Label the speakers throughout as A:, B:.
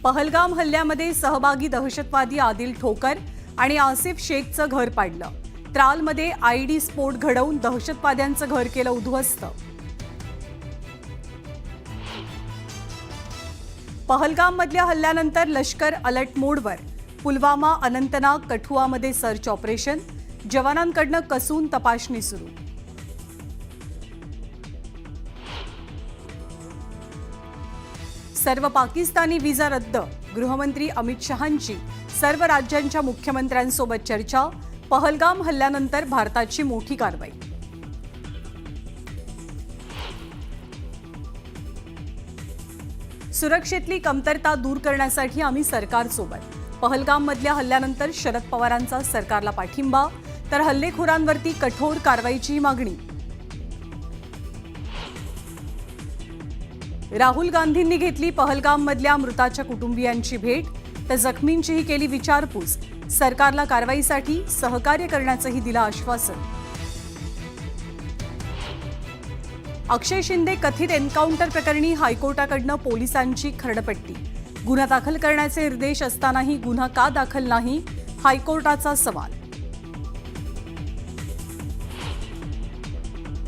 A: पहलगाम हल्ल्यामध्ये सहभागी दहशतवादी आदिल ठोकर आणि आसिफ शेखचं घर पाडलं. त्रालमध्ये आयडी स्फोट घडवून दहशतवाद्यांचं घर केलं उद्ध्वस्त. पहलगाममधल्या हल्ल्यानंतर लष्कर अलर्ट मोडवर. पुलवामा, अनंतनाग, कठुआमध्ये सर्च ऑपरेशन. जवानांकडनं कसून तपासणी सुरू. सर्व पाकिस्तानी व्हिसा रद्द. गृहमंत्री अमित शहांची सर्व राज्यांच्या मुख्यमंत्र्यांसोबत चर्चा. पहलगाम हल्ल्यानंतर भारताची मोठी कारवाई. सुरक्षेतली कमतरता दूर करण्यासाठी आम्ही सरकारसोबत. पहलगाममधल्या हल्ल्यानंतर शरद पवारांचा सरकारला पाठिंबा, तर हल्लेखोरांवरती कठोर कारवाईची मागणी. राहुल गांधींनी घेतली पहलगाममधल्या मृताच्या कुटुंबियांची भेट, तर जखमींचीही केली विचारपूस. सरकारला कारवाईसाठी सहकार्य करण्याचंही दिलं आश्वासन. अक्षय शिंदे कथित एन्काउंटर प्रकरणी हायकोर्टाकडनं पोलिसांची खरडपट्टी. गुन्हा दाखल करण्याचे निर्देश असतानाही गुन्हा का दाखल नाही, हायकोर्टाचा सवाल.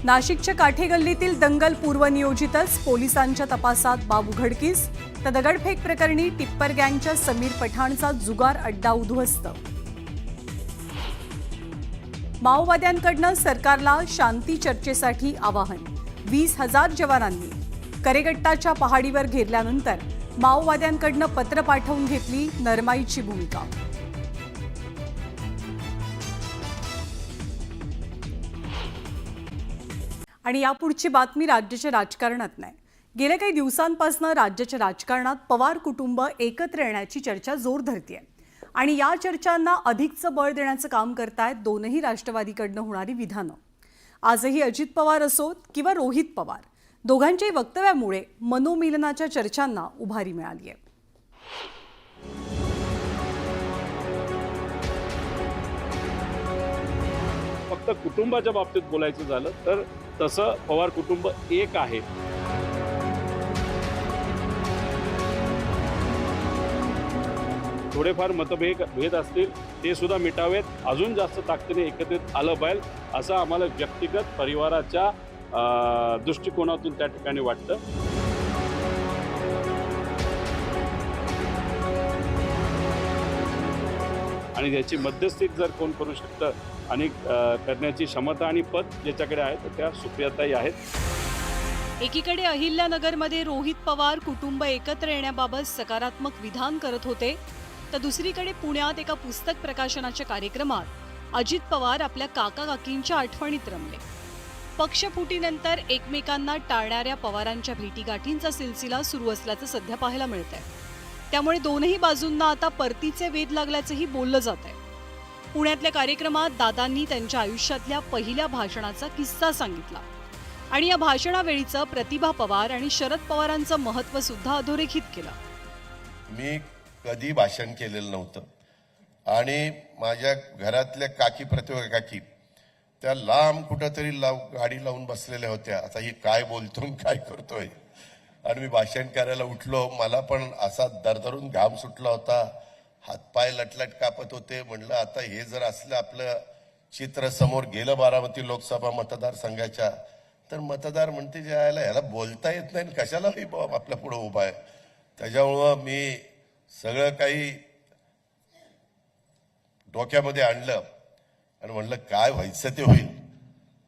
A: नाशिकच्या काठेगल्लीतील दंगल पूर्वनियोजितच. पोलिसांच्या तपासात बाब उघडकीस. तर दगडफेक प्रकरणी टिप्पर गँगच्या समीर पठाणचा जुगार अड्डा उद्ध्वस्त. माओवाद्यांकडनं सरकारला शांती चर्चेसाठी आवाहन. 20,000 जवानांनी करेगट्टाच्या पहाडीवर घेरल्यानंतर माओवाद्यांकडनं पत्र पाठवून घेतली नरमाईची भूमिका. आणि यापुढची बातमी राज्याच्या राजकारणात नाही. गेल्या काही दिवसांपासून राज्याच्या राजकारणात पवार कुटुंब एकत्र येण्याची चर्चा जोर धरतीये. आणि या चर्चांना अधिकचं बळ देण्याचं काम करतायत दोनही राष्ट्रवादीकडनं होणारी विधानं. आजही अजित पवार असोत किंवा रोहित पवार, दोघांच्याही वक्तव्यामुळे मनोमिलनाच्या चर्चांना उभारी मिळाली आहे.
B: फक्त कुटुंबाच्या बाबतीत बोलायचं झालं तर तसं पवार कुटुंब एक आहे. थोडेफार मतभेद असतील ते सुद्धा मिटावेत. अजून जास्त ताकदीने एकत्रित आलं पाहिजे असं आम्हाला व्यक्तिगत परिवाराच्या दृष्टिकोनातून त्या ठिकाणी वाटतं. आणि याची मध्यस्थी जर कोण करू शकतं आणि करण्याची क्षमता आणि पद ज्याच्याकडे आहे तर त्या सुप्रियाताई आहेत.
A: एकीकडे अहिल्यानगरमध्ये रोहित पवार कुटुंब एकत्र येण्याबाबत सकारात्मक विधान करत होते, तर दुसरीकडे पुण्यात एका पुस्तक प्रकाशनाच्या कार्यक्रमात अजित पवार आपल्या काका-काकींच्या आठवणीत रमले. पक्षफुटीनंतर एकमेकांना टाळणाऱ्या पवारांच्या भेटीगाठींचा सिलसिला सुरू असल्याचं सध्या पाहायला मिळतंय. त्यामुळे दोनही बाजूंना आता परतीचे वेध लागल्याचंही बोललं जात आहे. पुण्यातल्या कार्यक्रमात दादांनी त्यांच्या आयुष्यातल्या पहिल्या भाषणाचा किस्सा सांगितला आणि या भाषणावेळीचं प्रतिभा पवार आणि शरद पवारांचं महत्त्व सुद्धा अधोरेखित केलं.
C: मी कधी भाषण केलेलं नव्हतं आणि माझ्या घरातल्या काकी, प्रतिभा काकी, त्या लांब कुठंतरी गाडी लावून बसलेल्या होत्या. आता ही काय बोलतो काय करतोय. आणि मी भाषण करायला उठलो. मला पण असा दरदरून घाम सुटला होता, हातपाय लटलट कापत होते. म्हणलं आता हे जर असलं आपलं चित्र समोर गेलं बारामती लोकसभा मतदारसंघाच्या, तर मतदार म्हणते जे यायला ह्याला बोलता येत नाही, कशाला आपल्या पुढे उभा आहे. त्याच्यामुळं मी सगळं काही डोक्यामध्ये आणलं आणि म्हणलं काय व्हायचं ते होईल.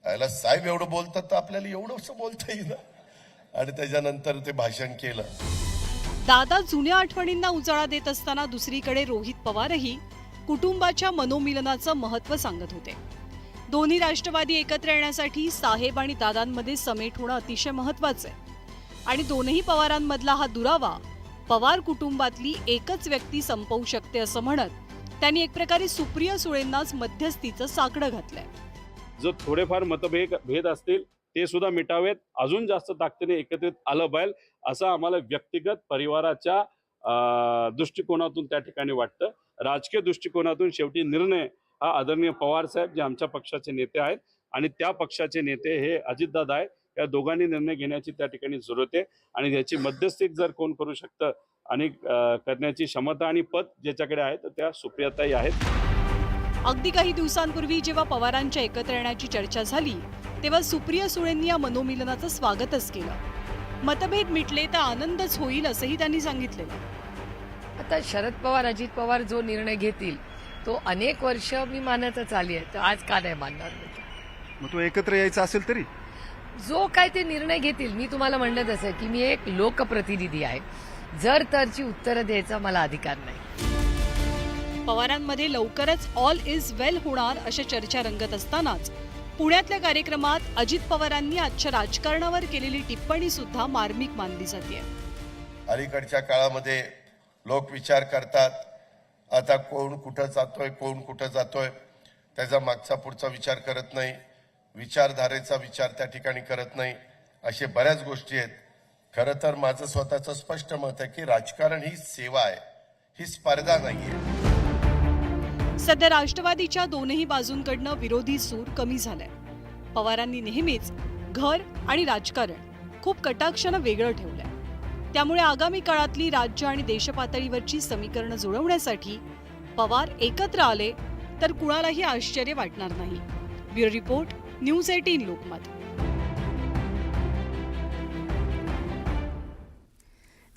C: यायला साहेब एवढं बोलतात तर आपल्याला एवढंच बोलता येईल. आणि त्याच्यानंतर ते भाषण केलं.
A: दादा जुन्या आठवणींना उजाळा देत असताना दुसरीकडे रोहित पवारही कुटुंबाच्या मनोमिलनाचं महत्त्व सांगत होते. दोन्ही राष्ट्रवादी एकत्र येण्यासाठी साहेब आणि दादांमध्ये समेट होणं अतिशय महत्त्वाचं आहे. आणि दोनही पवारांमधला हा दुरावा पवार कुटुंबातली एकच व्यक्ती संपवू शकते असं म्हणत त्यांनी एक प्रकारे सुप्रिया सुळेंनाच मध्यस्थीचं साकडं घातलंय.
B: जर थोडेफार मतभेद असतील ते सुद्धा मिटावेत. अजून जास्त ताकदीने एकत्रित आलं पाहिजे असं आम्हाला व्यक्तिगत परिवाराच्या दृष्टिकोनातून त्या ठिकाणी वाटतं. राजकीय दृष्टिकोनातून शेवटी निर्णय हा आदरणीय पवार साहेब जे आमच्या पक्षाचे नेते आहेत आणि त्या पक्षाचे नेते हे अजितदादा आहेत, या दोघांनी निर्णय घेण्याची त्या ठिकाणी जरूरत आहे आणि याची मध्यस्थी जर कोण करू शकतं आणि करण्याची क्षमता आणि पद ज्याच्याकडे आहे तर त्या सुप्रियाताई आहेत.
A: अगदी काही दिवसांपूर्वी जेव्हा पवारांच्या एकत्र येण्याची चर्चा झाली तेव्हा सुप्रिया सुळेंनी या मनोमिलनाचं स्वागतच केलं. मतभेद मिटले तर आनंदच होईल असंही त्यांनी सांगितलेलं.
D: आता शरद पवार अजित पवार जो निर्णय घेतील तो अनेक वर्ष मी मानतच आली आहे, तर आज का नाही मानणार मी?
E: मग तो एकत्र यायचा असेल तरी
D: जो काय ते निर्णय घेतील, मी तुम्हाला म्हणलं तसं की मी एक लोकप्रतिनिधी आहे, जर तरची उत्तरं द्यायचा मला अधिकार नाही.
A: पवारांमध्ये लवकरच ऑल इज वेल होणार अशा चर्चा रंगत असतानाच पुण्यातल्या कार्यक्रमात अजित पवारांनी आजच्या राजकारणावर केलेली टिप्पणी सुद्धा मार्मिक मानली जाते.
C: अलीकडच्या काळामध्ये लोक विचार करतात, आता कोण कुठं जातोय त्याचा मागचा पुढचा विचार करत नाही, विचारधारेचा विचार त्या ठिकाणी करत नाही, असे बऱ्याच गोष्टी आहेत. खरं तर माझं स्वतःचं स्पष्ट मत आहे की राजकारण ही सेवा आहे, ही स्पर्धा नाहीये.
A: सध्या राष्ट्रवादीच्या दोनही बाजूंकडनं विरोधी सूर कमी झालाय. पवारांनी नेहमीच घर आणि राजकारण खूप कटाक्षानं वेगळं ठेवलंय. त्यामुळे आगामी काळातली राज्य आणि देशपातळीवरची समीकरणं जुळवण्यासाठी पवार एकत्र आले तर कुणालाही आश्चर्य वाटणार नाही. Bureau report, news 18 Lokmat.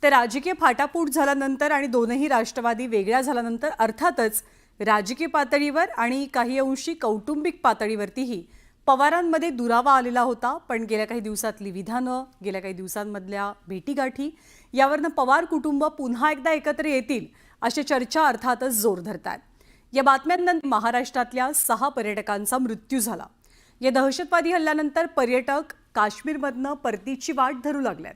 A: तर राजकीय फाटाफूट झाल्यानंतर आणि दोनही राष्ट्रवादी वेगळ्या झाल्यानंतर अर्थातच राजकीय पातळीवर आणि काही अंशी कौटुंबिक पातळीवरतीही पवारांमध्ये दुरावा आलेला होता. पण गेल्या काही दिवसातली विधानं, गेल्या काही दिवसांमधल्या भेटीगाठी यावरनं पवार कुटुंब पुन्हा एकदा एकत्र येतील अशा चर्चा अर्थातच जोर धरतात. या बातम्यांनंतर महाराष्ट्रातल्या 6 पर्यटकांचा मृत्यू झाला. या दहशतवादी हल्ल्यानंतर पर्यटक काश्मीरमधनं परतीची वाट धरू लागल्यात.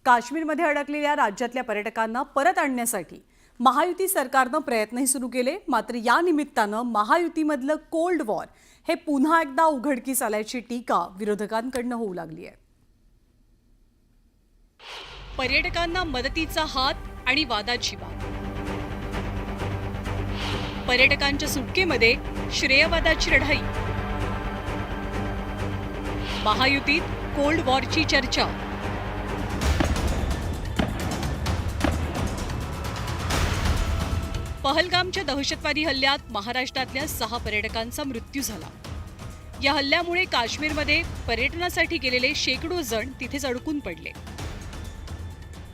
A: काश्मीरमध्ये अडकलेल्या राज्यातल्या पर्यटकांना परत आणण्यासाठी महायुती सरकारनं प्रयत्नही सुरू केले. मात्र या निमित्तानं महायुतीमधलं कोल्ड वॉर हे पुन्हा एकदा उघडकीस आल्याची टीका विरोधकांकडनं होऊ लागली आहे. पर्यटकांना मदतीचा हात आणि वादाची बाब. पर्यटकांच्या सुटकेमध्ये श्रेयवादाची लढाई. महायुतीत कोल्ड वॉरची चर्चा. पहलगामच्या दहशतवादी हल्ल्यात महाराष्ट्रातल्या 6 पर्यटकांचा मृत्यू झाला. या हल्ल्यामुळे काश्मीरमध्ये पर्यटनासाठी गेलेले शेकडो जण तिथेच अडकून पडले.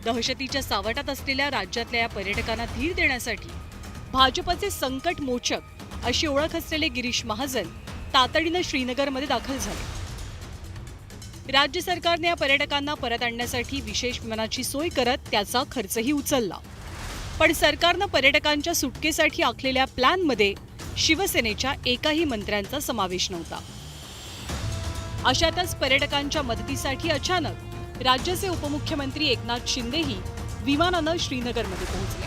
A: दहशतीच्या सावटात असलेल्या राज्यातल्या या पर्यटकांना धीर देण्यासाठी भाजपचे संकट मोचक अशी ओळख असलेले गिरीश महाजन तातडीनं श्रीनगरमध्ये दाखल झाले. राज्य सरकारने या पर्यटकांना परत आणण्यासाठी विशेष विमानाची सोय करत त्याचा खर्चही उचलला. पण सरकारनं पर्यटकांच्या सुटकेसाठी आखलेल्या प्लॅनमध्ये शिवसेनेच्या एकाही मंत्र्यांचा समावेश नव्हता. अशातच पर्यटकांच्या मदतीसाठी अचानक राज्याचे उपमुख्यमंत्री एकनाथ शिंदेही विमानानं श्रीनगरमध्ये पोहोचले.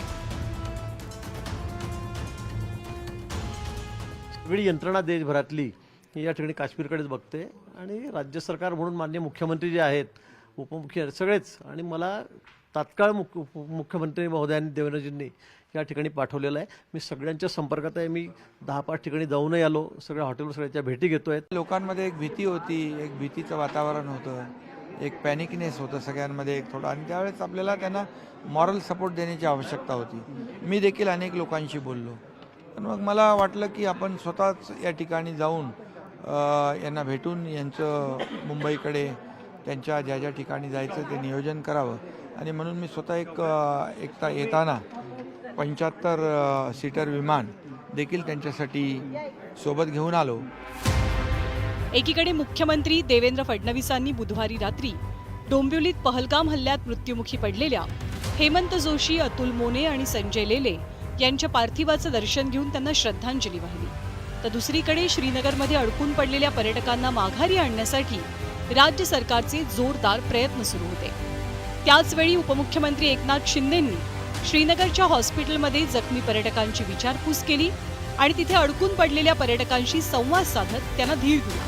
F: सगळी यंत्रणा देशभरातली या ठिकाणी काश्मीरकडेच बघते आणि राज्य सरकार म्हणून माननीय मुख्यमंत्री जे आहेत, उपमुख्य सगळेच, आणि मला तात्काळ मुख्यमंत्री महोदयांनी देवेंद्रजींनी या ठिकाणी पाठवलेलं आहे. मी सगळ्यांच्या संपर्कात आहे. मी 10-5 ठिकाणी जाऊनही आलो. सगळ्या हॉटेलवर सगळ्याच्या भेटी घेतो आहे.
G: लोकांमध्ये एक भीती होती, एक भीतीचं वातावरण होतं, एक पॅनिकनेस होतं सगळ्यांमध्ये एक थोडं, आणि त्यावेळेस आपल्याला त्यांना मॉरल सपोर्ट देण्याची आवश्यकता होती. मी देखील अनेक लोकांशी बोललो. पण मग मला वाटलं की आपण स्वतःच या ठिकाणी जाऊन यांना भेटून यांचं मुंबईकडे त्यांच्या ज्या ज्या ठिकाणी जायचं ते नियोजन करावं. आणि म्हणून मी स्वतः एकटा येताना 75 सीटर विमान देखील त्यांच्यासाठी सोबत घेऊन आलो.
A: एकीकडे मुख्यमंत्री देवेंद्र फडणवीसांनी बुधवारी रात्री डोंबिवलीत पहलगाम हल्ल्यात मृत्युमुखी पडलेल्या हेमंत जोशी, अतुल मोने आणि संजय लेले यांच्या पार्थिवाचं दर्शन घेऊन त्यांना श्रद्धांजली वाहिली. तर दुसरीकडे श्रीनगरमध्ये अडकून पडलेल्या पर्यटकांना माघारी आणण्यासाठी राज्य सरकारचे जोरदार प्रयत्न सुरू होते. त्याचवेळी उपमुख्यमंत्री एकनाथ शिंदेंनी श्रीनगरच्या हॉस्पिटलमध्ये जखमी पर्यटकांची विचारपूस केली आणि तिथे अडकून पडलेल्या पर्यटकांशी संवाद साधत त्यांना धीर दिला.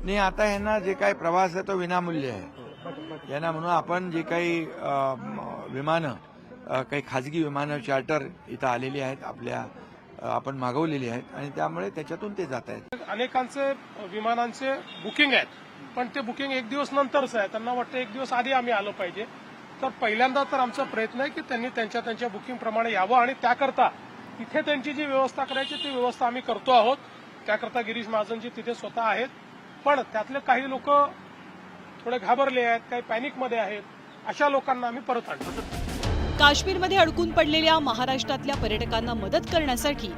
G: नाही, आता यांना जे काही प्रवास आहे तो विनामूल्य आहे. यांना म्हणून आपण जे काही विमानं, काही खाजगी विमानं चार्टर इथं आलेली आहेत आपल्या आपण मागवलेली आहेत आणि त्यामुळे त्याच्यातून ते जात आहेत.
H: अनेकांचे विमानांचे बुकिंग आहेत, पण ते बुकिंग एक दिवस नंतरच आहे. त्यांना वाटतं एक दिवस आधी आम्ही आलो पाहिजे. तर पहिल्यांदा तर आमचा प्रयत्न आहे की त्यांनी त्यांच्या बुकिंग प्रमाणे यावं आणि त्याकरता तिथे त्यांची जी व्यवस्था करायची ती व्यवस्था आम्ही करतो आहोत. त्याकरता गिरीश महाजनजी तिथे स्वतः आहेत. पण त्यातले काही लोक थोडे घाबरले आहेत, काही पॅनिकमध्ये आहेत. अशा लोकांना आम्ही परत आणतो.
A: काश्मीरमध्ये अडकून पडलेल्या महाराष्ट्रातल्या पर्यटकांना मदत करण्यासाठी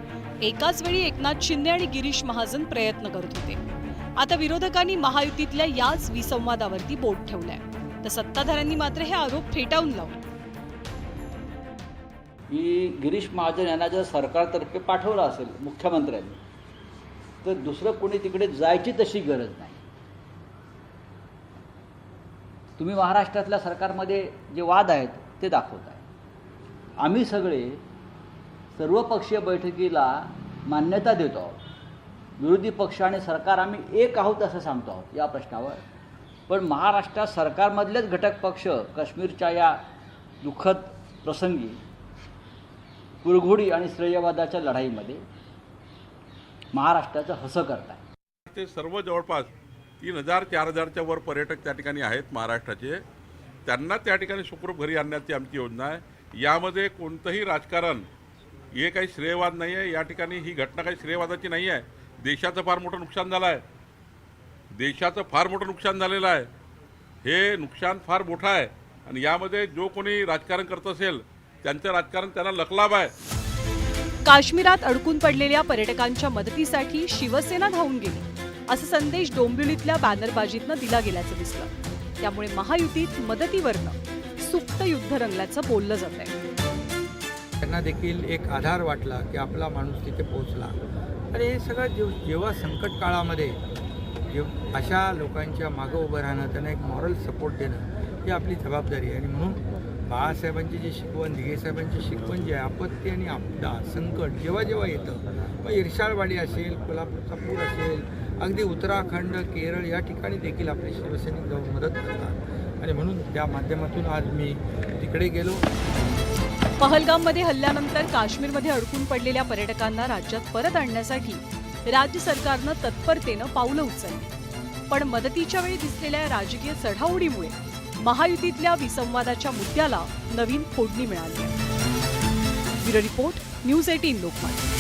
A: एकाच वेळी एकनाथ शिंदे आणि गिरीश महाजन प्रयत्न करत होते. आता विरोधकांनी महायुतीतल्या याच विसंवादावरती बोट ठेवलंय, तर सत्ताधाऱ्यांनी मात्र हे आरोप फेटाळून लावले.
I: की गिरीश महाजन यांना जर सरकारतर्फे पाठवलं असेल मुख्यमंत्र्यांनी, तर दुसरं कोणी तिकडे जायची तशी गरज नाही. तुम्ही महाराष्ट्रातल्या सरकारमध्ये जे वाद आहेत ते दाखवताय. आम्ही सगळे सर्वपक्षीय बैठकीला मान्यता देतो आहोत. विरोधी पक्ष आणि सरकार आम्ही एक आहोत असं सांगतो आहोत या प्रश्नावर. पण महाराष्ट्रात सरकारमधलेच घटक पक्ष काश्मीरच्या या दुःखद प्रसंगी कुरघोडी आणि श्रेयवादाच्या लढाईमध्ये महाराष्ट्राचं हसं करताय.
J: ते सर्व जवळपास 3000-4000च्या वर पर्यटक त्या ठिकाणी आहेत महाराष्ट्राचे. त्यांना त्या ठिकाणी सुखरूप घरी आणण्याची आमची योजना आहे. यामध्ये कोणतंही राजकारण, हे काही श्रेयवाद नाही आहे. या ठिकाणी ही घटना काही श्रेयवादाची नाही आहे. देशाचं फार मोठं नुकसान झालं आहे. देशाचं फार मोठं नुकसान झालेलं आहे. हे नुकसान फार मोठं आहे आणि यामध्ये जो कोणी राजकारण करत असेल त्यांचं राजकारण त्यांना लखलाभ आहे.
A: काश्मीरात अडकून पडलेल्या पर्यटकांच्या मदतीसाठी शिवसेना धावून गेली असा संदेश डोंबिवलीतल्या बॅनरबाजीतनं दिला गेल्याचं दिसलं. त्यामुळे महायुतीत मदतीवरनं सुप्त युद्ध रंगल्याचं बोललं जात आहे.
G: त्यांना देखील एक आधार वाटला की आपला माणूस तिथे पोहोचला. आणि हे सगळं जेव्हा संकट काळामध्ये अशा लोकांच्या मागं उभं राहणं, त्यांना एक मॉरल सपोर्ट देणं ही आपली जबाबदारी आहे. आणि म्हणून बाळासाहेबांची जी शिकवण, दिघेसाहेबांची शिकवण जी आहे, आपत्ती आणि आपदा संकट जेव्हा जेव्हा येतं, मग इर्शाळवाडी असेल, कोल्हापूरचा पूर असेल, अगदी उत्तराखंड, केरळ या ठिकाणी देखील आपले शिवसैनिक जाऊन मदत करतात. आणि म्हणून त्या माध्यमातून आज मी तिकडे गेलो.
A: पहलगाममध्ये हल्ल्यानंतर काश्मीरमध्ये अडकून पडलेल्या पर्यटकांना राज्यात परत आणण्यासाठी राज्य सरकारनं तत्परतेनं पावलं उचलली. पण मदतीच्या वेळी दिसलेल्या राजकीय चढाओढीमुळे महायुतीतल्या विसंवादाच्या मुद्द्याला नवीन फोडणी मिळाली आहे. Bureau report, news 18 Lokmat.